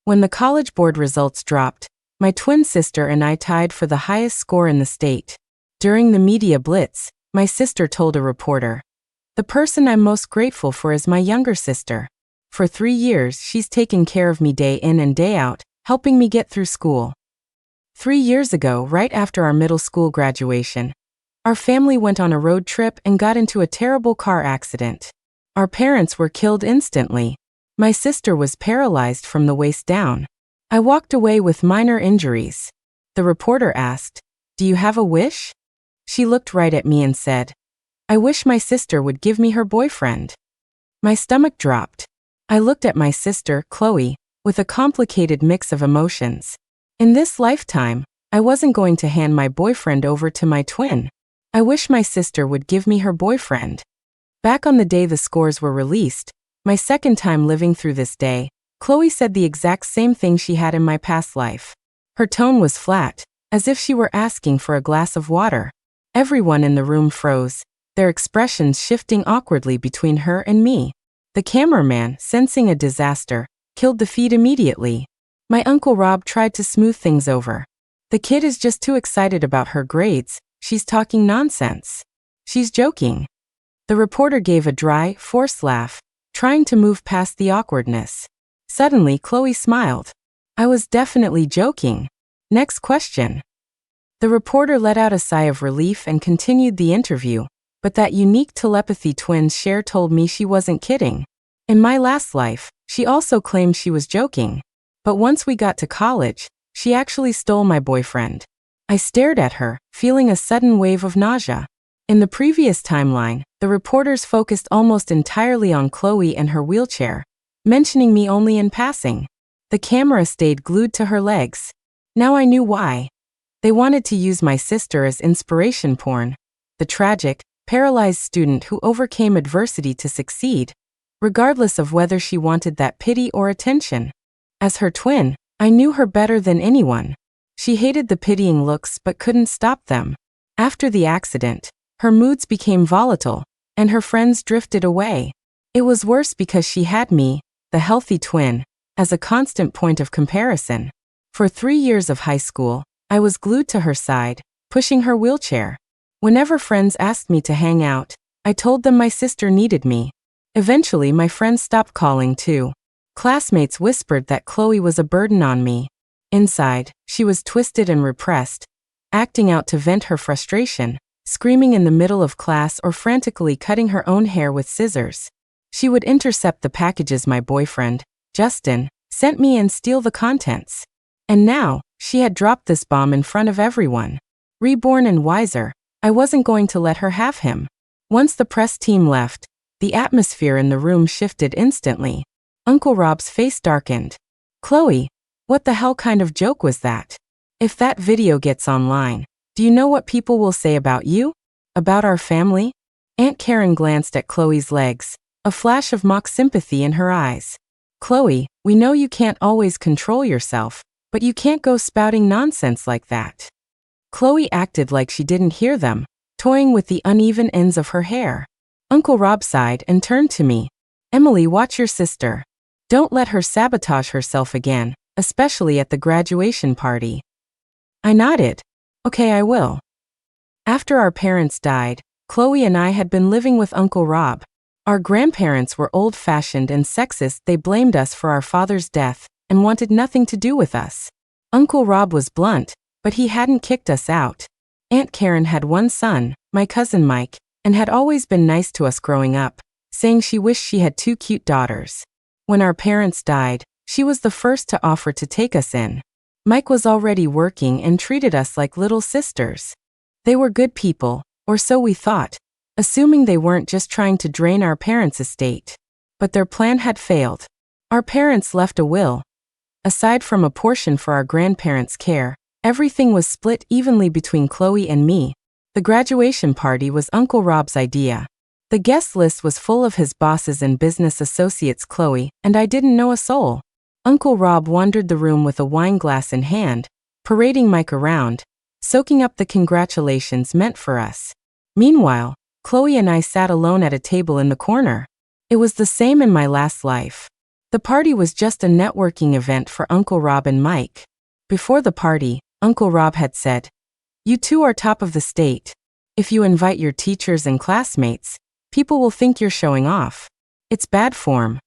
When the college board results dropped, my twin sister and I tied for the highest score in the state. During the media blitz, my sister told a reporter, "The person I'm most grateful for is my younger sister. For 3 years, she's taken care of me day in and day out, helping me get through school." 3 years ago, right after our middle school graduation, our family went on a road trip and got into a terrible car accident. Our parents were killed instantly. My sister was paralyzed from the waist down. I walked away with minor injuries. The reporter asked, "Do you have a wish?" She looked right at me and said, "I wish my sister would give me her boyfriend." My stomach dropped. I looked at my sister, Chloe, with a complicated mix of emotions. In this lifetime, I wasn't going to hand my boyfriend over to my twin. I wish my sister would give me her boyfriend. Back on the day the scores were released, my second time living through this day, Chloe said the exact same thing she had in my past life. Her tone was flat, as if she were asking for a glass of water. Everyone in the room froze, their expressions shifting awkwardly between her and me. The cameraman, sensing a disaster, killed the feed immediately. My Uncle Rob tried to smooth things over. "The kid is just too excited about her grades, she's talking nonsense. She's joking." The reporter gave a dry, forced laugh, trying to move past the awkwardness. Suddenly, Chloe smiled. "I was definitely joking. Next question." The reporter let out a sigh of relief and continued the interview, but that unique telepathy twins share told me she wasn't kidding. In my last life, she also claimed she was joking. But once we got to college, she actually stole my boyfriend. I stared at her, feeling a sudden wave of nausea. In the previous timeline, the reporters focused almost entirely on Chloe and her wheelchair, mentioning me only in passing. The camera stayed glued to her legs. Now I knew why. They wanted to use my sister as inspiration porn, the tragic, paralyzed student who overcame adversity to succeed, regardless of whether she wanted that pity or attention. As her twin, I knew her better than anyone. She hated the pitying looks but couldn't stop them. After the accident, her moods became volatile, and her friends drifted away. It was worse because she had me, the healthy twin, as a constant point of comparison. For 3 years of high school, I was glued to her side, pushing her wheelchair. Whenever friends asked me to hang out, I told them my sister needed me. Eventually, my friends stopped calling too. Classmates whispered that Chloe was a burden on me. Inside, she was twisted and repressed, acting out to vent her frustration, screaming in the middle of class or frantically cutting her own hair with scissors. She would intercept the packages my boyfriend, Justin, sent me and steal the contents. And now, she had dropped this bomb in front of everyone. Reborn and wiser, I wasn't going to let her have him. Once the press team left, the atmosphere in the room shifted instantly. Uncle Rob's face darkened. "Chloe, what the hell kind of joke was that? If that video gets online, do you know what people will say about you? About our family?" Aunt Karen glanced at Chloe's legs, a flash of mock sympathy in her eyes. "Chloe, we know you can't always control yourself, but you can't go spouting nonsense like that." Chloe acted like she didn't hear them, toying with the uneven ends of her hair. Uncle Rob sighed and turned to me. "Emily, watch your sister. Don't let her sabotage herself again, especially at the graduation party." I nodded. "Okay, I will." After our parents died, Chloe and I had been living with Uncle Rob. Our grandparents were old-fashioned and sexist. They blamed us for our father's death and wanted nothing to do with us. Uncle Rob was blunt, but he hadn't kicked us out. Aunt Karen had one son, my cousin Mike, and had always been nice to us growing up, saying she wished she had 2 cute daughters. When our parents died, she was the first to offer to take us in. Mike was already working and treated us like little sisters. They were good people, or so we thought, assuming they weren't just trying to drain our parents' estate. But their plan had failed. Our parents left a will. Aside from a portion for our grandparents' care, everything was split evenly between Chloe and me. The graduation party was Uncle Rob's idea. The guest list was full of his bosses and business associates, Chloe, and I didn't know a soul. Uncle Rob wandered the room with a wine glass in hand, parading Mike around, soaking up the congratulations meant for us. Meanwhile, Chloe and I sat alone at a table in the corner. It was the same in my last life. The party was just a networking event for Uncle Rob and Mike. Before the party, Uncle Rob had said, "You two are top of the state. If you invite your teachers and classmates, people will think you're showing off. It's bad form."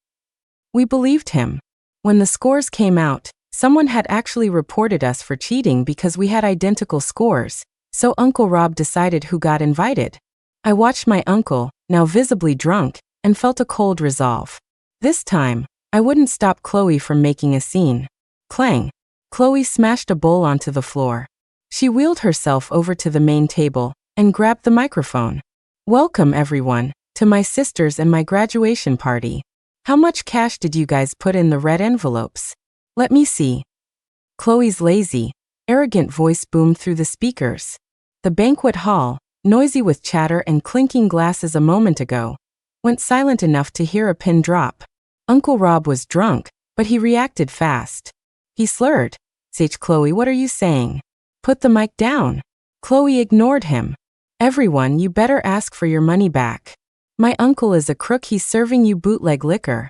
We believed him. When the scores came out, someone had actually reported us for cheating because we had identical scores, so Uncle Rob decided who got invited. I watched my uncle, now visibly drunk, and felt a cold resolve. This time, I wouldn't stop Chloe from making a scene. Clang! Chloe smashed a bowl onto the floor. She wheeled herself over to the main table and grabbed the microphone. "Welcome everyone, to my sister's and my graduation party. How much cash did you guys put in the red envelopes? Let me see." Chloe's lazy, arrogant voice boomed through the speakers. The banquet hall, noisy with chatter and clinking glasses a moment ago, went silent enough to hear a pin drop. Uncle Rob was drunk, but he reacted fast. He slurred. "Sage Chloe, what are you saying? Put the mic down." Chloe ignored him. "Everyone, you better ask for your money back. My uncle is a crook, he's serving you bootleg liquor."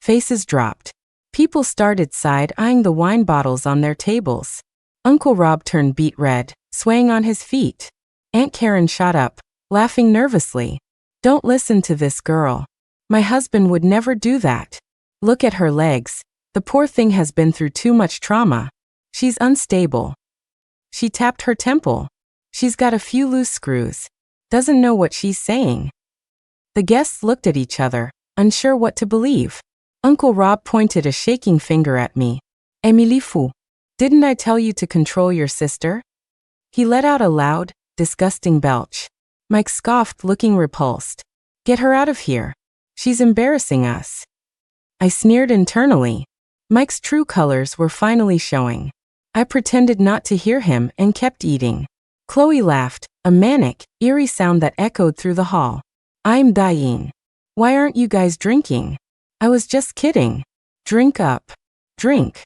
Faces dropped. People started side-eyeing the wine bottles on their tables. Uncle Rob turned beet red, swaying on his feet. Aunt Karen shot up, laughing nervously. "Don't listen to this girl. My husband would never do that. Look at her legs. The poor thing has been through too much trauma. She's unstable. She tapped her temple. She's got a few loose screws. Doesn't know what she's saying." The guests looked at each other, unsure what to believe. Uncle Rob pointed a shaking finger at me. "Émilie Fou, didn't I tell you to control your sister?" He let out a loud, disgusting belch. Mike scoffed, looking repulsed. "Get her out of here. She's embarrassing us." I sneered internally. Mike's true colors were finally showing. I pretended not to hear him and kept eating. Chloe laughed, a manic, eerie sound that echoed through the hall. "I'm dying. Why aren't you guys drinking?" "I was just kidding. Drink up. Drink."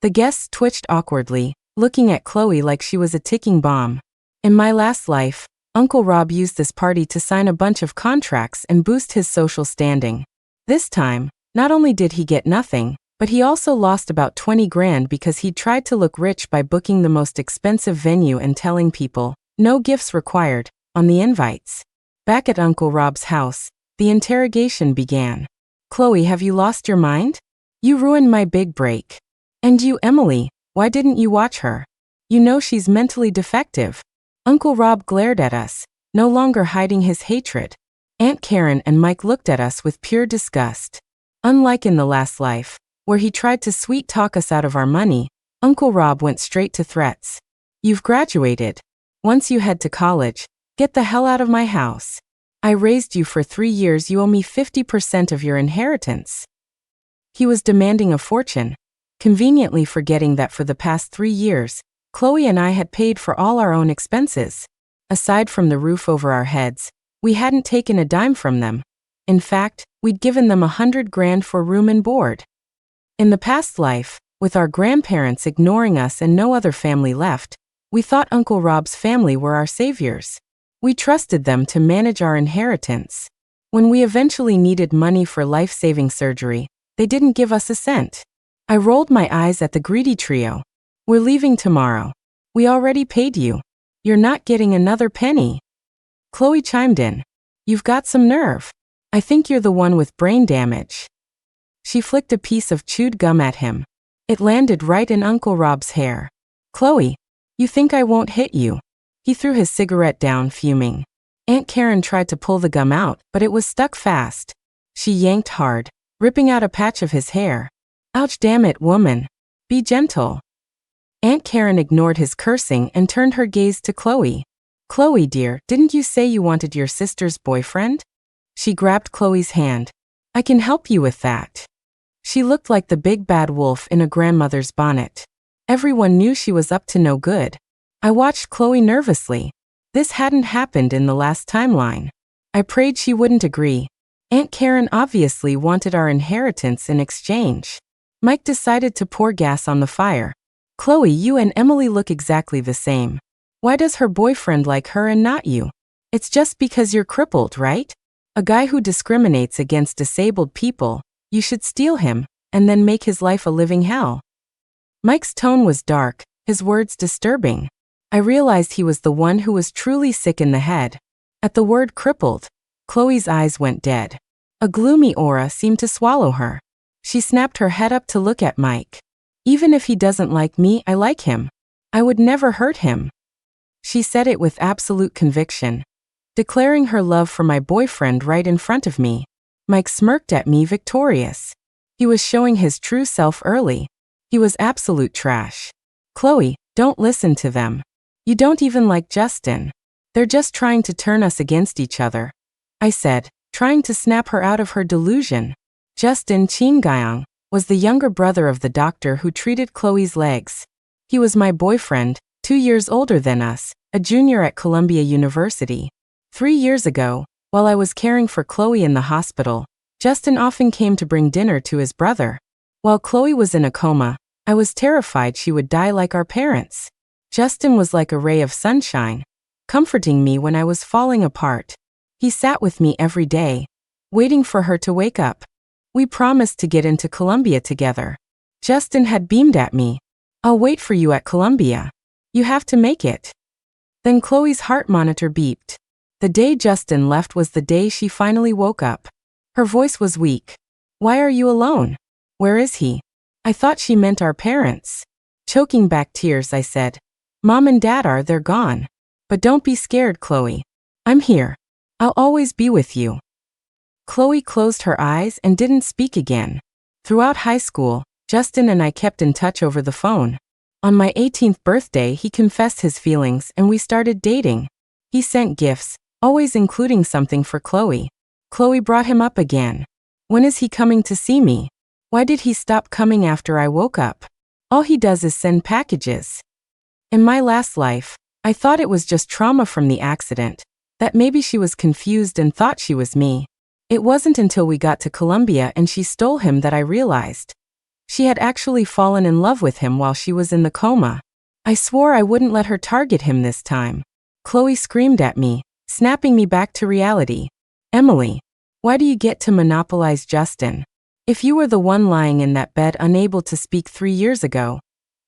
The guests twitched awkwardly, looking at Chloe like she was a ticking bomb. In my last life, Uncle Rob used this party to sign a bunch of contracts and boost his social standing. This time, not only did he get nothing, but he also lost about 20 grand because he tried to look rich by booking the most expensive venue and telling people, "No gifts required," on the invites. Back at Uncle Rob's house, the interrogation began. "Chloe, have you lost your mind? You ruined my big break. And you, Emily, why didn't you watch her? You know she's mentally defective." Uncle Rob glared at us, no longer hiding his hatred. Aunt Karen and Mike looked at us with pure disgust. Unlike in the last life, where he tried to sweet-talk us out of our money, Uncle Rob went straight to threats. "You've graduated. Once you head to college, get the hell out of my house. I raised you for 3 years, you owe me 50% of your inheritance." He was demanding a fortune, conveniently forgetting that for the past 3 years, Chloe and I had paid for all our own expenses. Aside from the roof over our heads, we hadn't taken a dime from them. In fact, we'd given them 100 grand for room and board. In the past life, with our grandparents ignoring us and no other family left, we thought Uncle Rob's family were our saviors. We trusted them to manage our inheritance. When we eventually needed money for life-saving surgery, they didn't give us a cent. I rolled my eyes at the greedy trio. "We're leaving tomorrow. We already paid you. You're not getting another penny." Chloe chimed in. "You've got some nerve. I think you're the one with brain damage." She flicked a piece of chewed gum at him. It landed right in Uncle Rob's hair. "Chloe, you think I won't hit you?" He threw his cigarette down, fuming. Aunt Karen tried to pull the gum out, but it was stuck fast. She yanked hard, ripping out a patch of his hair. "Ouch, damn it, woman. Be gentle." Aunt Karen ignored his cursing and turned her gaze to Chloe. "Chloe, dear, didn't you say you wanted your sister's boyfriend?" She grabbed Chloe's hand. "I can help you with that." She looked like the big bad wolf in a grandmother's bonnet. Everyone knew she was up to no good. I watched Chloe nervously. This hadn't happened in the last timeline. I prayed she wouldn't agree. Aunt Karen obviously wanted our inheritance in exchange. Mike decided to pour gas on the fire. "Chloe, you and Emily look exactly the same. Why does her boyfriend like her and not you? It's just because you're crippled, right? A guy who discriminates against disabled people, You should steal him, and then make his life a living hell. Mike's tone was dark, his words disturbing. I realized he was the one who was truly sick in the head. At the word crippled, Chloe's eyes went dead. A gloomy aura seemed to swallow her. She snapped her head up to look at Mike. Even if he doesn't like me, I like him. I would never hurt him. She said it with absolute conviction, declaring her love for my boyfriend right in front of me. Mike smirked at me, victorious. He was showing his true self early. He was absolute trash. Chloe, don't listen to them. You don't even like Justin. They're just trying to turn us against each other, I said, trying to snap her out of her delusion. Justin Chingyang was the younger brother of the doctor who treated Chloe's legs. He was my boyfriend, 2 years older than us, a junior at Columbia University. 3 years ago, while I was caring for Chloe in the hospital, Justin often came to bring dinner to his brother. While Chloe was in a coma, I was terrified she would die like our parents. Justin was like a ray of sunshine, comforting me when I was falling apart. He sat with me every day, waiting for her to wake up. We promised to get into Columbia together. Justin had beamed at me. I'll wait for you at Columbia. You have to make it. Then Chloe's heart monitor beeped. The day Justin left was the day she finally woke up. Her voice was weak. Why are you alone? Where is he? I thought she meant our parents. Choking back tears, I said, Mom and Dad they're gone. But don't be scared, Chloe. I'm here. I'll always be with you. Chloe closed her eyes and didn't speak again. Throughout high school, Justin and I kept in touch over the phone. On my 18th birthday, he confessed his feelings and we started dating. He sent gifts, always including something for Chloe. Chloe brought him up again. When is he coming to see me? Why did he stop coming after I woke up? All he does is send packages. In my last life, I thought it was just trauma from the accident, that maybe she was confused and thought she was me. It wasn't until we got to Columbia and she stole him that I realized. She had actually fallen in love with him while she was in the coma. I swore I wouldn't let her target him this time. Chloe screamed at me, snapping me back to reality. Emily, why do you get to monopolize Justin? If you were the one lying in that bed unable to speak 3 years ago,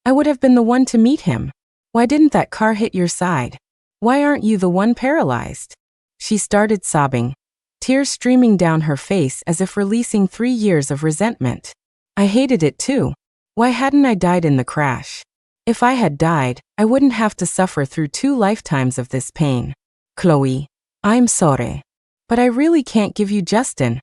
I would have been the one to meet him. Why didn't that car hit your side? Why aren't you the one paralyzed? She started sobbing, tears streaming down her face as if releasing 3 years of resentment. I hated it too. Why hadn't I died in the crash? If I had died, I wouldn't have to suffer through 2 lifetimes of this pain. Chloe, I'm sorry. But I really can't give you Justin,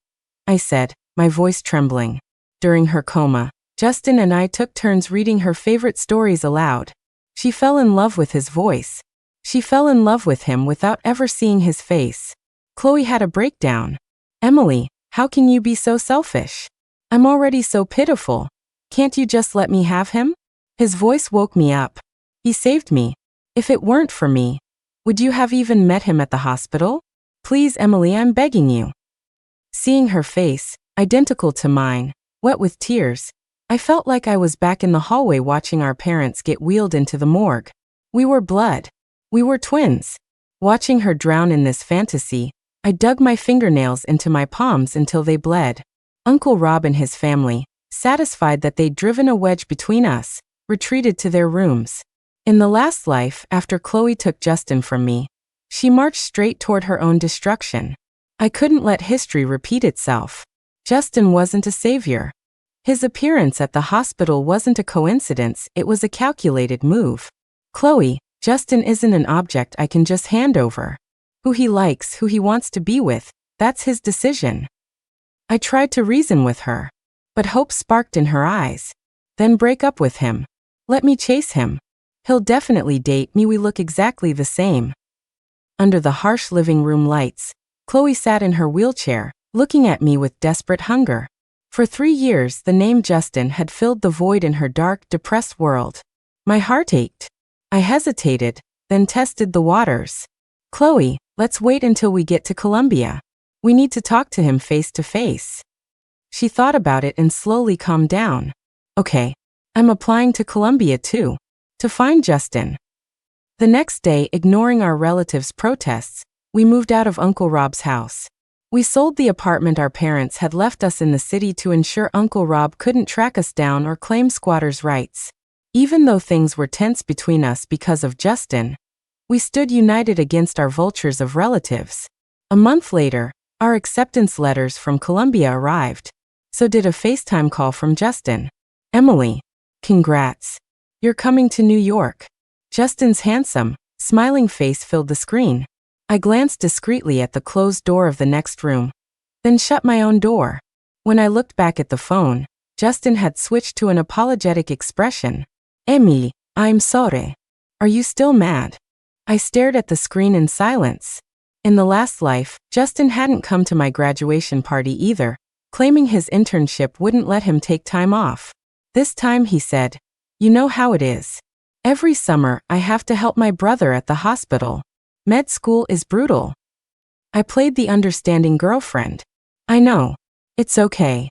I said, my voice trembling. During her coma, Justin and I took turns reading her favorite stories aloud. She fell in love with his voice. She fell in love with him without ever seeing his face. Chloe had a breakdown. Emily, how can you be so selfish? I'm already so pitiful. Can't you just let me have him? His voice woke me up. He saved me. If it weren't for me, would you have even met him at the hospital? Please, Emily, I'm begging you. Seeing her face, identical to mine, wet with tears, I felt like I was back in the hallway watching our parents get wheeled into the morgue. We were blood. We were twins. Watching her drown in this fantasy, I dug my fingernails into my palms until they bled. Uncle Rob and his family, satisfied that they'd driven a wedge between us, retreated to their rooms. In the last life, after Chloe took Justin from me, she marched straight toward her own destruction. I couldn't let history repeat itself. Justin wasn't a savior. His appearance at the hospital wasn't a coincidence, it was a calculated move. Chloe, Justin isn't an object I can just hand over. Who he likes, who he wants to be with, that's his decision. I tried to reason with her, but hope sparked in her eyes. Then break up with him. Let me chase him. He'll definitely date me, we look exactly the same. Under the harsh living room lights, Chloe sat in her wheelchair, looking at me with desperate hunger. For 3 years, the name Justin had filled the void in her dark, depressed world. My heart ached. I hesitated, then tested the waters. Chloe, let's wait until we get to Columbia. We need to talk to him face to face. She thought about it and slowly calmed down. Okay, I'm applying to Columbia too, to find Justin. The next day, ignoring our relatives' protests, we moved out of Uncle Rob's house. We sold the apartment our parents had left us in the city to ensure Uncle Rob couldn't track us down or claim squatters' rights. Even though things were tense between us because of Justin, we stood united against our vultures of relatives. A month later, our acceptance letters from Colombia arrived. So did a FaceTime call from Justin. Emily, congrats. You're coming to New York. Justin's handsome, smiling face filled the screen. I glanced discreetly at the closed door of the next room, then shut my own door. When I looked back at the phone, Justin had switched to an apologetic expression. Emily, I'm sorry. Are you still mad? I stared at the screen in silence. In the last life, Justin hadn't come to my graduation party either, claiming his internship wouldn't let him take time off. This time he said, you know how it is. Every summer I have to help my brother at the hospital. Med school is brutal. I played the understanding girlfriend. I know. It's okay.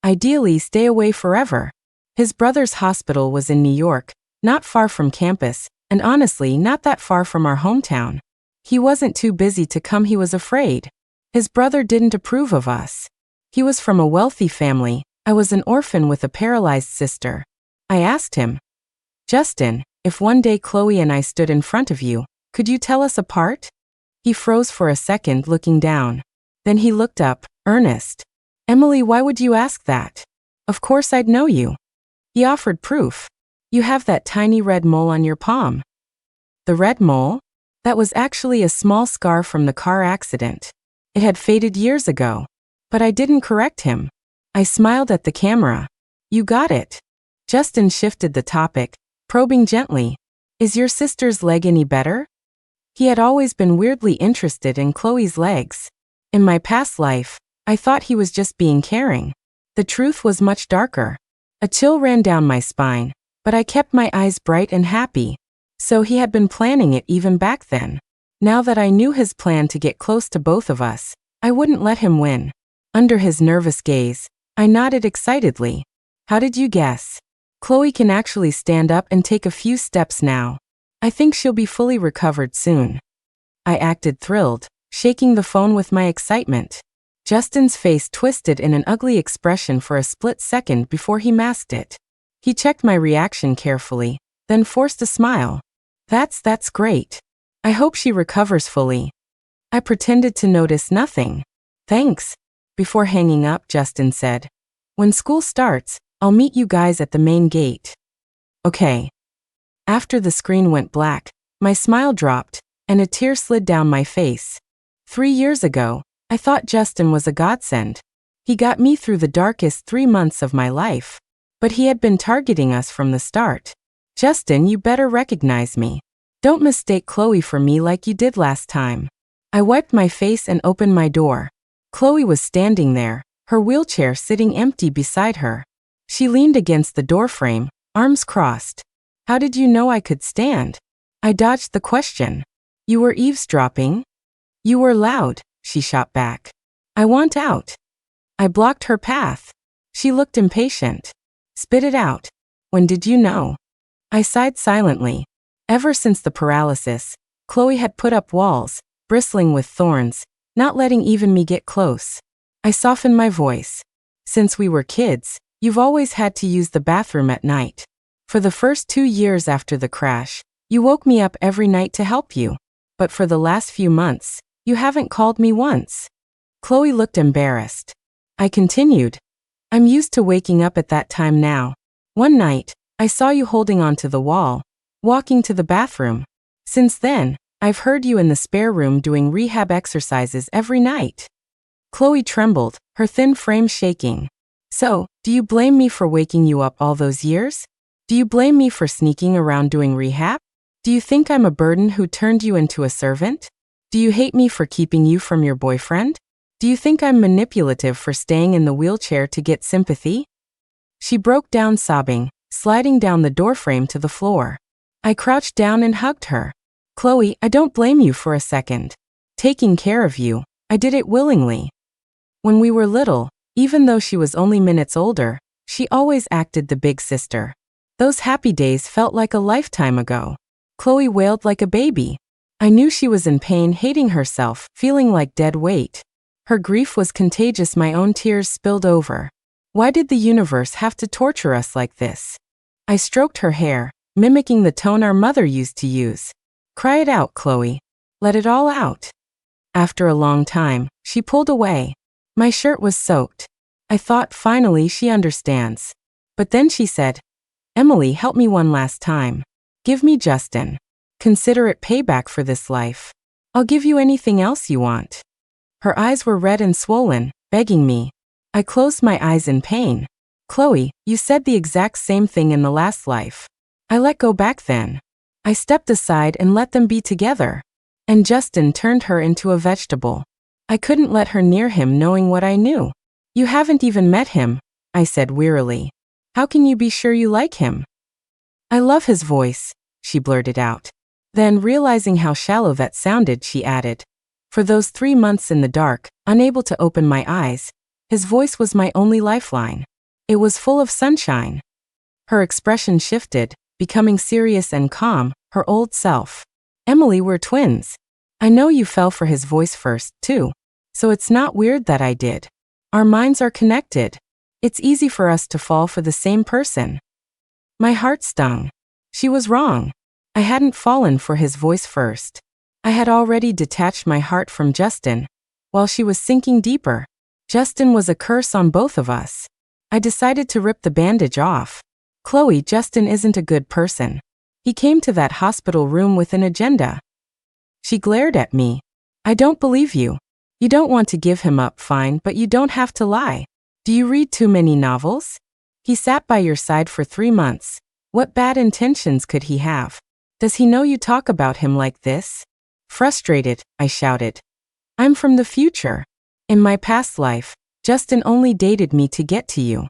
Ideally, stay away forever. His brother's hospital was in New York, not far from campus, and honestly not that far from our hometown. He wasn't too busy to come, he was afraid. His brother didn't approve of us. He was from a wealthy family. I was an orphan with a paralyzed sister. I asked him, Justin, if one day Chloe and I stood in front of you, could you tell us apart? He froze for a second, looking down. Then he looked up, earnest. Emily, why would you ask that? Of course I'd know you. He offered proof. You have that tiny red mole on your palm. The red mole? That was actually a small scar from the car accident. It had faded years ago. But I didn't correct him. I smiled at the camera. You got it. Justin shifted the topic, probing gently. Is your sister's leg any better? He had always been weirdly interested in Chloe's legs. In my past life, I thought he was just being caring. The truth was much darker. A chill ran down my spine, but I kept my eyes bright and happy. So he had been planning it even back then. Now that I knew his plan to get close to both of us, I wouldn't let him win. Under his nervous gaze, I nodded excitedly. How did you guess? Chloe can actually stand up and take a few steps now. I think she'll be fully recovered soon. I acted thrilled, shaking the phone with my excitement. Justin's face twisted in an ugly expression for a split second before he masked it. He checked my reaction carefully, then forced a smile. That's great. I hope she recovers fully. I pretended to notice nothing. Thanks. Before hanging up, Justin said, when school starts, I'll meet you guys at the main gate. Okay. After the screen went black, my smile dropped, and a tear slid down my face. 3 years ago, I thought Justin was a godsend. He got me through the darkest 3 months of my life. But he had been targeting us from the start. Justin, you better recognize me. Don't mistake Chloe for me like you did last time. I wiped my face and opened my door. Chloe was standing there, her wheelchair sitting empty beside her. She leaned against the doorframe, arms crossed. How did you know I could stand? I dodged the question. You were eavesdropping? You were loud, she shot back. I want out. I blocked her path. She looked impatient. Spit it out. When did you know? I sighed silently. Ever since the paralysis, Chloe had put up walls, bristling with thorns, not letting even me get close. I softened my voice. Since we were kids, you've always had to use the bathroom at night. For the first 2 years after the crash, you woke me up every night to help you. But for the last few months, you haven't called me once. Chloe looked embarrassed. I continued. I'm used to waking up at that time now. One night, I saw you holding onto the wall, walking to the bathroom. Since then, I've heard you in the spare room doing rehab exercises every night. Chloe trembled, her thin frame shaking. So, do you blame me for waking you up all those years? Do you blame me for sneaking around doing rehab? Do you think I'm a burden who turned you into a servant? Do you hate me for keeping you from your boyfriend? Do you think I'm manipulative for staying in the wheelchair to get sympathy? She broke down sobbing, sliding down the doorframe to the floor. I crouched down and hugged her. Chloe, I don't blame you for a second. Taking care of you, I did it willingly. When we were little, even though she was only minutes older, she always acted the big sister. Those happy days felt like a lifetime ago. Chloe wailed like a baby. I knew she was in pain, hating herself, feeling like dead weight. Her grief was contagious. My own tears spilled over. Why did the universe have to torture us like this? I stroked her hair, mimicking the tone our mother used to use. Cry it out, Chloe. Let it all out. After a long time, she pulled away. My shirt was soaked. I thought finally she understands. But then she said, Emily, help me one last time. Give me Justin. Consider it payback for this life. I'll give you anything else you want. Her eyes were red and swollen, begging me. I closed my eyes in pain. Chloe, you said the exact same thing in the last life. I let go back then. I stepped aside and let them be together. And Justin turned her into a vegetable. I couldn't let her near him knowing what I knew. You haven't even met him, I said wearily. How can you be sure you like him? I love his voice, she blurted out. Then, realizing how shallow that sounded, she added, for those 3 months in the dark, unable to open my eyes, his voice was my only lifeline. It was full of sunshine. Her expression shifted, becoming serious and calm, her old self. Emily, we're twins. I know you fell for his voice first, too. So it's not weird that I did. Our minds are connected. It's easy for us to fall for the same person. My heart stung. She was wrong. I hadn't fallen for his voice first. I had already detached my heart from Justin, while she was sinking deeper. Justin was a curse on both of us. I decided to rip the bandage off. Chloe, Justin isn't a good person. He came to that hospital room with an agenda. She glared at me. I don't believe you. You don't want to give him up, fine, but you don't have to lie. Do you read too many novels? He sat by your side for 3 months. What bad intentions could he have? Does he know you talk about him like this? Frustrated, I shouted. I'm from the future. In my past life, Justin only dated me to get to you.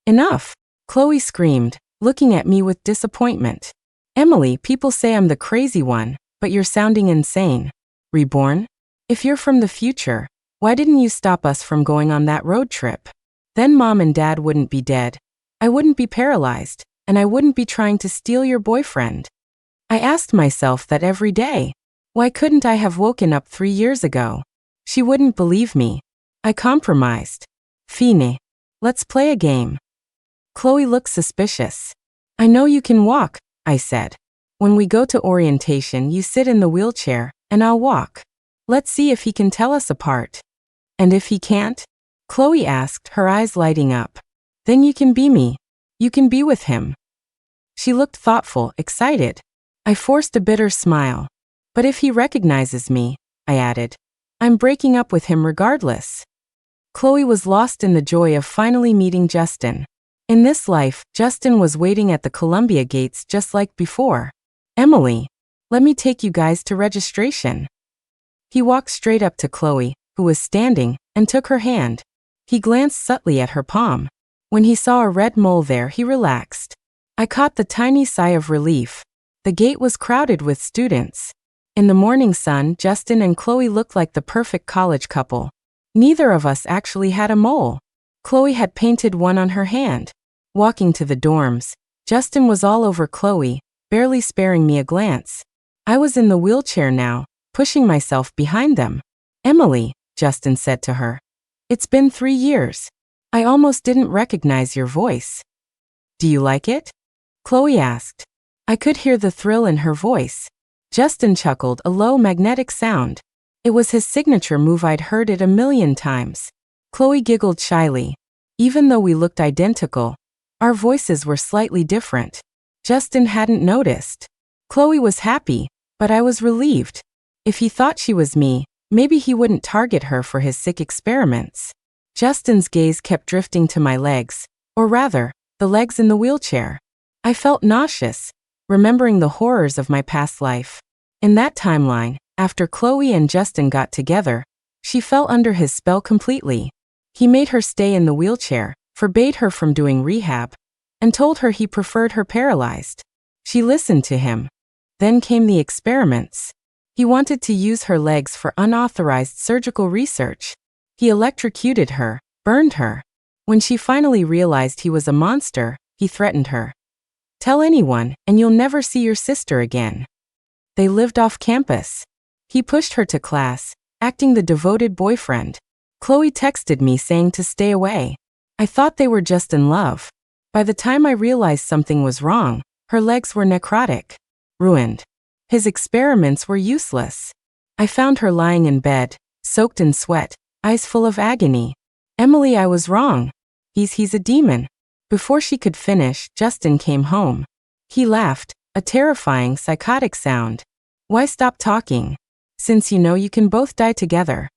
Enough, Chloe screamed, looking at me with disappointment. Emily, people say I'm the crazy one, but you're sounding insane. Reborn? If you're from the future, why didn't you stop us from going on that road trip? Then Mom and Dad wouldn't be dead. I wouldn't be paralyzed, and I wouldn't be trying to steal your boyfriend. I asked myself that every day. Why couldn't I have woken up 3 years ago? She wouldn't believe me. I compromised. Fine. Let's play a game. Chloe looked suspicious. I know you can walk, I said. When we go to orientation, you sit in the wheelchair, and I'll walk. Let's see if he can tell us apart. And if he can't? Chloe asked, her eyes lighting up. Then you can be me. You can be with him. She looked thoughtful, excited. I forced a bitter smile. But if he recognizes me, I added, I'm breaking up with him regardless. Chloe was lost in the joy of finally meeting Justin. In this life, Justin was waiting at the Columbia gates just like before. Emily, let me take you guys to registration. He walked straight up to Chloe, who was standing, and took her hand. He glanced subtly at her palm. When he saw a red mole there, he relaxed. I caught the tiny sigh of relief. The gate was crowded with students. In the morning sun, Justin and Chloe looked like the perfect college couple. Neither of us actually had a mole. Chloe had painted one on her hand. Walking to the dorms, Justin was all over Chloe, barely sparing me a glance. I was in the wheelchair now, pushing myself behind them. Emily, Justin said to her. It's been 3 years. I almost didn't recognize your voice. Do you like it? Chloe asked. I could hear the thrill in her voice. Justin chuckled, a low magnetic sound. It was his signature move. I'd heard it 1,000,000 times. Chloe giggled shyly. Even though we looked identical, our voices were slightly different. Justin hadn't noticed. Chloe was happy, but I was relieved. If he thought she was me, maybe he wouldn't target her for his sick experiments. Justin's gaze kept drifting to my legs, or rather, the legs in the wheelchair. I felt nauseous, remembering the horrors of my past life. In that timeline, after Chloe and Justin got together, she fell under his spell completely. He made her stay in the wheelchair, forbade her from doing rehab, and told her he preferred her paralyzed. She listened to him. Then came the experiments. He wanted to use her legs for unauthorized surgical research. He electrocuted her, burned her. When she finally realized he was a monster, he threatened her. Tell anyone, and you'll never see your sister again. They lived off campus. He pushed her to class, acting the devoted boyfriend. Chloe texted me saying to stay away. I thought they were just in love. By the time I realized something was wrong, her legs were necrotic. Ruined. His experiments were useless. I found her lying in bed, soaked in sweat, eyes full of agony. Emily, I was wrong. He's a demon. Before she could finish, Justin came home. He laughed, a terrifying, psychotic sound. Why stop talking? Since you know you can both die together.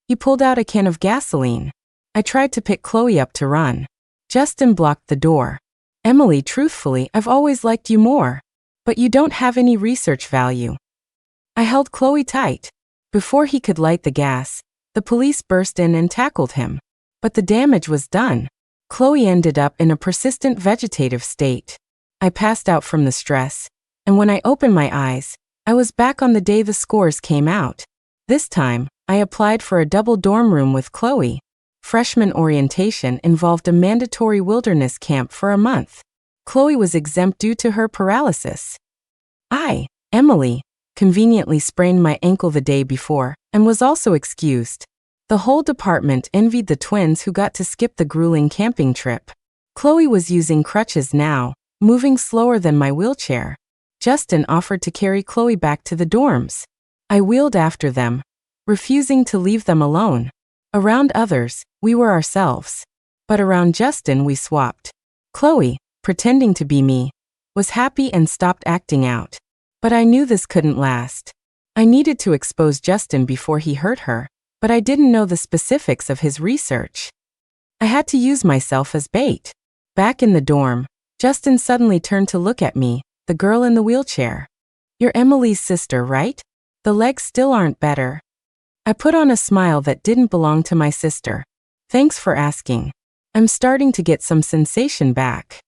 He pulled out a can of gasoline. I tried to pick Chloe up to run. Justin blocked the door. Emily, truthfully, I've always liked you more. But you don't have any research value. I held Chloe tight. Before he could light the gas, the police burst in and tackled him. But the damage was done. Chloe ended up in a persistent vegetative state. I passed out from the stress, and when I opened my eyes, I was back on the day the scores came out. This time, I applied for a double dorm room with Chloe. Freshman orientation involved a mandatory wilderness camp for a month. Chloe was exempt due to her paralysis. I, Emily, conveniently sprained my ankle the day before, and was also excused. The whole department envied the twins who got to skip the grueling camping trip. Chloe was using crutches now, moving slower than my wheelchair. Justin offered to carry Chloe back to the dorms. I wheeled after them, refusing to leave them alone. Around others, we were ourselves. But around Justin we swapped. Chloe, pretending to be me, was happy and stopped acting out. But I knew this couldn't last. I needed to expose Justin before he hurt her, but I didn't know the specifics of his research. I had to use myself as bait. Back in the dorm, Justin suddenly turned to look at me, the girl in the wheelchair. You're Emily's sister, right? The legs still aren't better. I put on a smile that didn't belong to my sister. Thanks for asking. I'm starting to get some sensation back.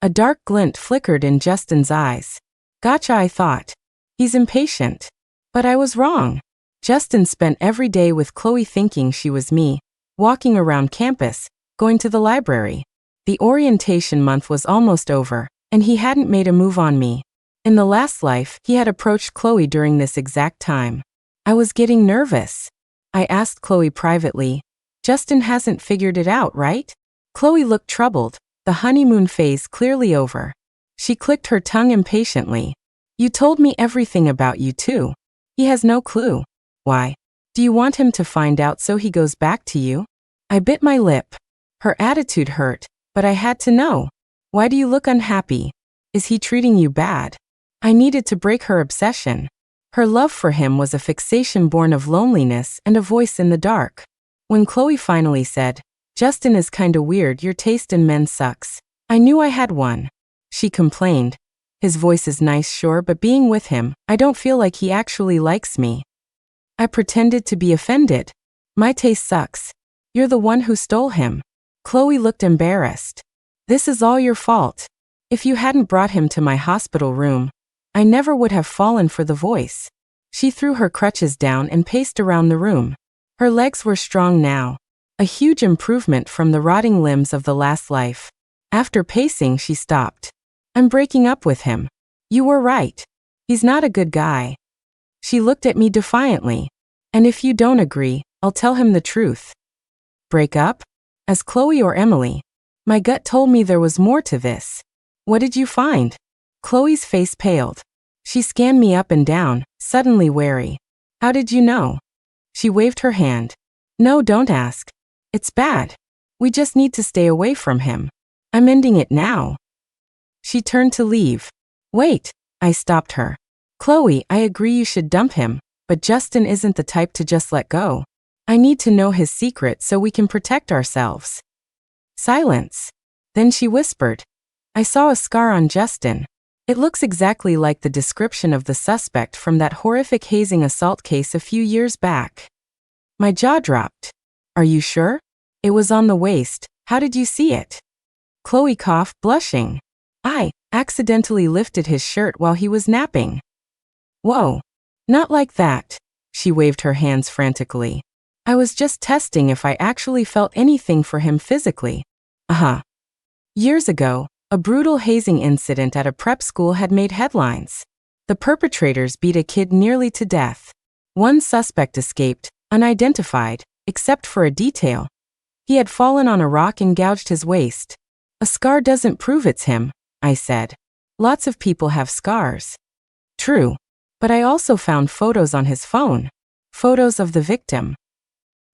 A dark glint flickered in Justin's eyes. Gotcha, I thought. He's impatient. But I was wrong. Justin spent every day with Chloe thinking she was me, walking around campus, going to the library. The orientation month was almost over, and he hadn't made a move on me. In the last life, he had approached Chloe during this exact time. I was getting nervous. I asked Chloe privately, Justin hasn't figured it out, right? Chloe looked troubled, the honeymoon phase clearly over. She clicked her tongue impatiently. You told me everything about you too. He has no clue. Why? Do you want him to find out so he goes back to you? I bit my lip. Her attitude hurt, but I had to know. Why do you look unhappy? Is he treating you bad? I needed to break her obsession. Her love for him was a fixation born of loneliness and a voice in the dark. When Chloe finally said, Justin is kinda weird, your taste in men sucks, I knew I had one. She complained. His voice is nice, sure, but being with him, I don't feel like he actually likes me. I pretended to be offended. My taste sucks. You're the one who stole him. Chloe looked embarrassed. This is all your fault. If you hadn't brought him to my hospital room, I never would have fallen for the voice. She threw her crutches down and paced around the room. Her legs were strong now, a huge improvement from the rotting limbs of the last life. After pacing, she stopped. I'm breaking up with him. You were right. He's not a good guy. She looked at me defiantly. And if you don't agree, I'll tell him the truth. Break up? As Chloe or Emily? My gut told me there was more to this. What did you find? Chloe's face paled. She scanned me up and down, suddenly wary. How did you know? She waved her hand. No, don't ask. It's bad. We just need to stay away from him. I'm ending it now. She turned to leave. Wait, I stopped her. Chloe, I agree you should dump him, but Justin isn't the type to just let go. I need to know his secret so we can protect ourselves. Silence. Then she whispered. I saw a scar on Justin. It looks exactly like the description of the suspect from that horrific hazing assault case a few years back. My jaw dropped. Are you sure? It was on the waist. How did you see it? Chloe coughed, blushing. I accidentally lifted his shirt while he was napping. Whoa. Not like that. She waved her hands frantically. I was just testing if I actually felt anything for him physically. Years ago, a brutal hazing incident at a prep school had made headlines. The perpetrators beat a kid nearly to death. One suspect escaped, unidentified, except for a detail. He had fallen on a rock and gouged his waist. A scar doesn't prove it's him, I said. Lots of people have scars. True. But I also found photos on his phone. Photos of the victim.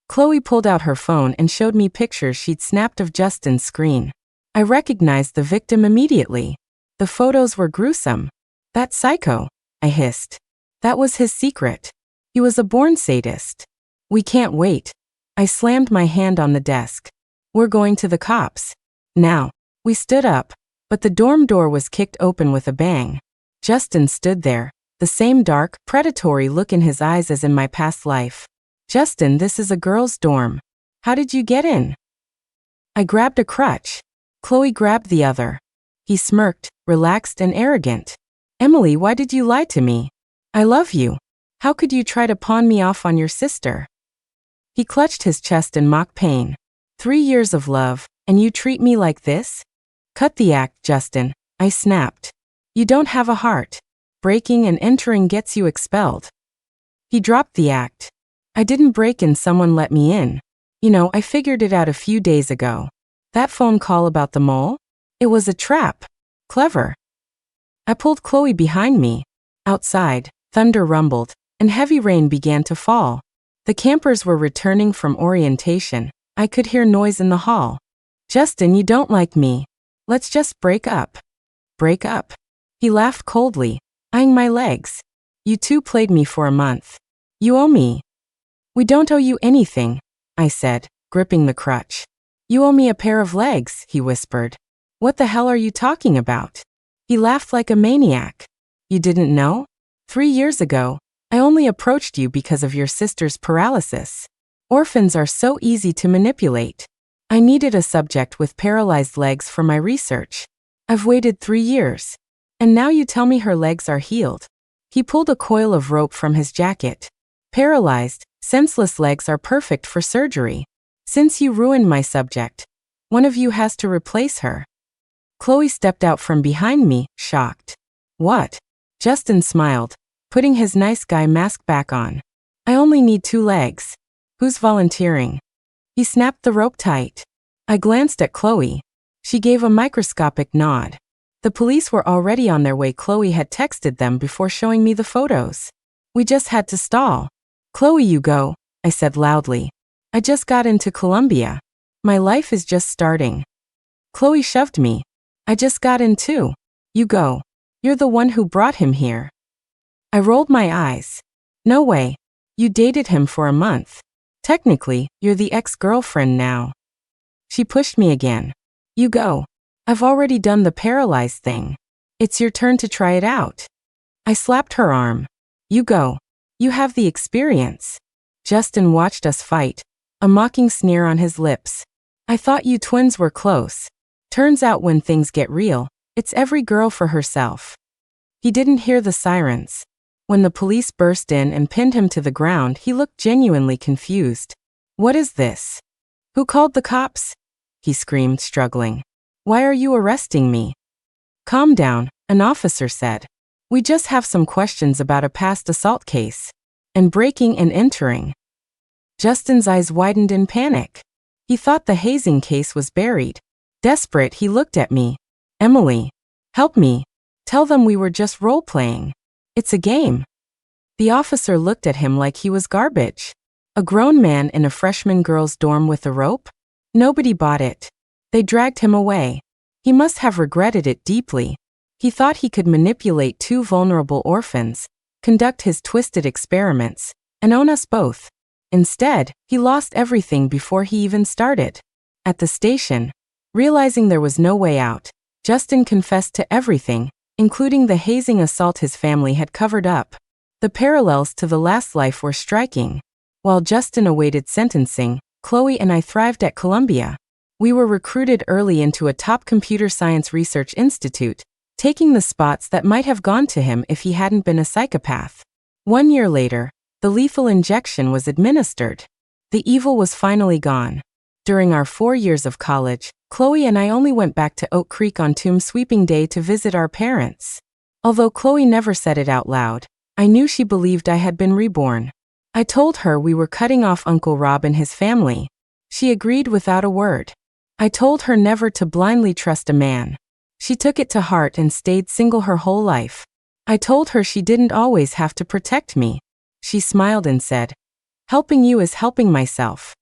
Chloe pulled out her phone and showed me pictures she'd snapped of Justin's screen. I recognized the victim immediately. The photos were gruesome. That psycho, I hissed. That was his secret. He was a born sadist. We can't wait. I slammed my hand on the desk. We're going to the cops. Now. We stood up, but the dorm door was kicked open with a bang. Justin stood there, the same dark, predatory look in his eyes as in my past life. Justin, this is a girls' dorm. How did you get in? I grabbed a crutch. Chloe grabbed the other. He smirked, relaxed and arrogant. Emily, why did you lie to me? I love you. How could you try to pawn me off on your sister? He clutched his chest in mock pain. 3 years of love, and you treat me like this? Cut the act, Justin, I snapped. You don't have a heart. Breaking and entering gets you expelled. He dropped the act. I didn't break in, someone let me in. You know, I figured it out a few days ago. That phone call about the mole? It was a trap. Clever. I pulled Chloe behind me. Outside, thunder rumbled, and heavy rain began to fall. The campers were returning from orientation. I could hear noise in the hall. Justin, you don't like me. Let's just break up. Break up? He laughed coldly, eyeing my legs. You two played me for a month. You owe me. We don't owe you anything, I said, gripping the crutch. You owe me a pair of legs, he whispered. What the hell are you talking about? He laughed like a maniac. You didn't know? 3 years ago, I only approached you because of your sister's paralysis. Orphans are so easy to manipulate. I needed a subject with paralyzed legs for my research. I've waited 3 years. And now you tell me her legs are healed. He pulled a coil of rope from his jacket. Paralyzed, senseless legs are perfect for surgery. Since you ruined my subject, one of you has to replace her. Chloe stepped out from behind me, shocked. What? Justin smiled, putting his nice guy mask back on. I only need 2 legs. Who's volunteering? He snapped the rope tight. I glanced at Chloe. She gave a microscopic nod. The police were already on their way. Chloe had texted them before showing me the photos. We just had to stall. Chloe, you go, I said loudly. I just got into Columbia. My life is just starting. Chloe shoved me. I just got in too. You go. You're the one who brought him here. I rolled my eyes. No way. You dated him for a month. Technically, you're the ex-girlfriend now. She pushed me again. You go. I've already done the paralyzed thing. It's your turn to try it out. I slapped her arm. You go. You have the experience. Justin watched us fight, a mocking sneer on his lips. I thought you twins were close. Turns out when things get real, it's every girl for herself. He didn't hear the sirens. When the police burst in and pinned him to the ground, he looked genuinely confused. What is this? Who called the cops? He screamed, struggling. Why are you arresting me? Calm down, an officer said. We just have some questions about a past assault case. And breaking and entering. Justin's eyes widened in panic. He thought the hazing case was buried. Desperate, he looked at me. Emily, help me. Tell them we were just role-playing. It's a game. The officer looked at him like he was garbage. A grown man in a freshman girl's dorm with a rope? Nobody bought it. They dragged him away. He must have regretted it deeply. He thought he could manipulate 2 vulnerable orphans, conduct his twisted experiments, and own us both. Instead, he lost everything before he even started. At the station, realizing there was no way out, Justin confessed to everything, including the hazing assault his family had covered up. The parallels to the last life were striking. While Justin awaited sentencing, Chloe and I thrived at Columbia. We were recruited early into a top computer science research institute, taking the spots that might have gone to him if he hadn't been a psychopath. 1 year later, the lethal injection was administered. The evil was finally gone. During our 4 years of college, Chloe and I only went back to Oak Creek on tomb sweeping day to visit our parents. Although Chloe never said it out loud, I knew she believed I had been reborn. I told her we were cutting off Uncle Rob and his family. She agreed without a word. I told her never to blindly trust a man. She took it to heart and stayed single her whole life. I told her she didn't always have to protect me. She smiled and said, "Helping you is helping myself."